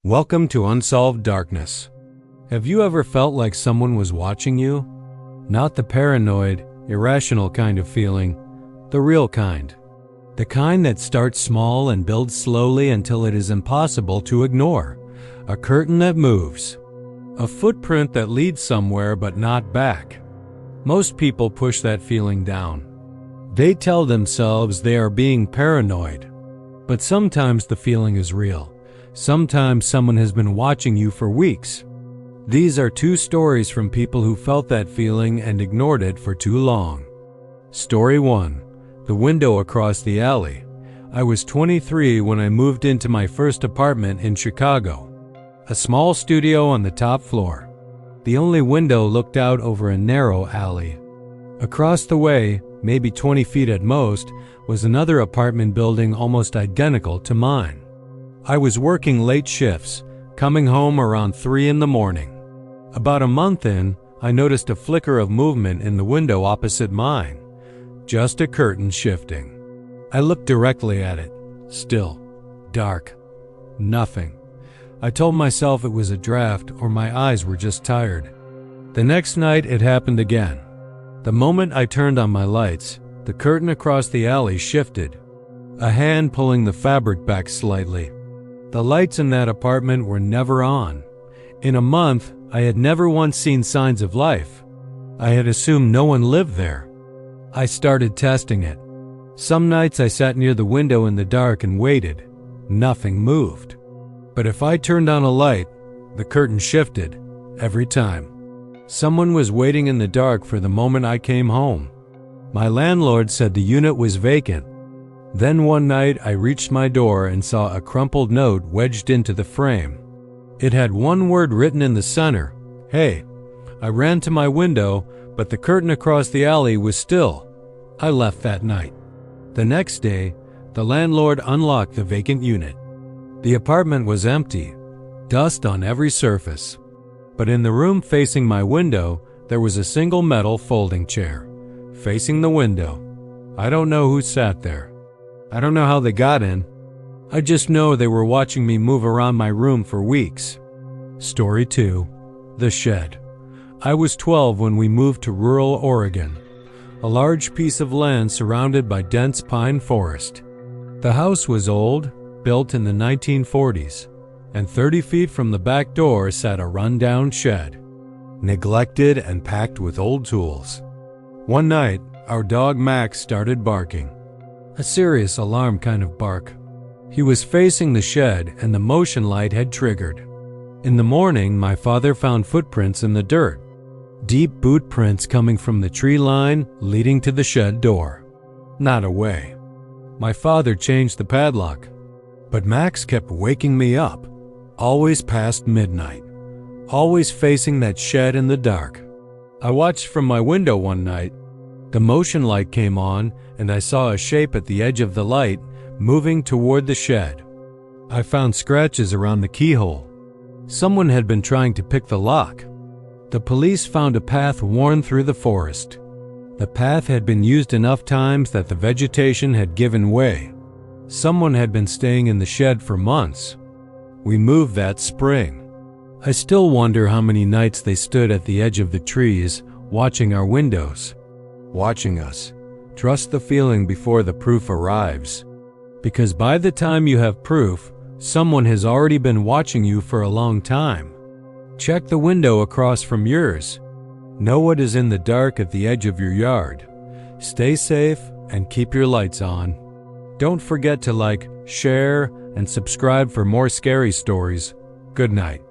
Welcome to Unsolved Darkness. Have you ever felt like someone was watching you? Not the paranoid, irrational kind of feeling, the real kind. The kind that starts small and builds slowly until it is impossible to ignore. A curtain that moves. A footprint that leads somewhere but not back. Most people push that feeling down. They tell themselves they are being paranoid. But sometimes the feeling is real. Sometimes someone has been watching you for weeks. These are two stories from people who felt that feeling and ignored it for too long. Story 1. The window across the alley. I was 23 when I moved into my first apartment in Chicago. A small studio on the top floor. The only window looked out over a narrow alley. Across the way, maybe 20 feet at most, was another apartment building almost identical to mine. I was working late shifts, coming home around 3 in the morning. About a month in, I noticed a flicker of movement in the window opposite mine. Just a curtain shifting. I looked directly at it. Still. Dark. Nothing. I told myself it was a draft or my eyes were just tired. The next night it happened again. The moment I turned on my lights, the curtain across the alley shifted. A hand pulling the fabric back slightly. The lights in that apartment were never on. In a month, I had never once seen signs of life. I had assumed no one lived there. I started testing it. Some nights I sat near the window in the dark and waited. Nothing moved. But if I turned on a light, the curtain shifted, every time. Someone was waiting in the dark for the moment I came home. My landlord said the unit was vacant. Then one night I reached my door and saw a crumpled note wedged into the frame. It had one word written in the center, "Hey." I ran to my window, but the curtain across the alley was still. I left that night. The next day, the landlord unlocked the vacant unit. The apartment was empty, dust on every surface. But in the room facing my window, there was a single metal folding chair, facing the window. I don't know who sat there. I don't know how they got in. I just know they were watching me move around my room for weeks. Story 2. The shed. I was 12 when we moved to rural Oregon, a large piece of land surrounded by dense pine forest. The house was old, built in the 1940s, and 30 feet from the back door sat a rundown shed, neglected and packed with old tools. One night, our dog Max started barking. A serious alarm kind of bark. He was facing the shed and the motion light had triggered. In the morning, my father found footprints in the dirt. Deep boot prints coming from the tree line leading to the shed door. Not away. My father changed the padlock. But Max kept waking me up. Always past midnight. Always facing that shed in the dark. I watched from my window one night. The motion light came on and I saw a shape at the edge of the light moving toward the shed. I found scratches around the keyhole. Someone had been trying to pick the lock. The police found a path worn through the forest. The path had been used enough times that the vegetation had given way. Someone had been staying in the shed for months. We moved that spring. I still wonder how many nights they stood at the edge of the trees, watching our windows. Watching us. Trust the feeling before the proof arrives. Because by the time you have proof, someone has already been watching you for a long time. Check the window across from yours. Know what is in the dark at the edge of your yard. Stay safe and keep your lights on. Don't forget to like, share, and subscribe for more scary stories. Good night.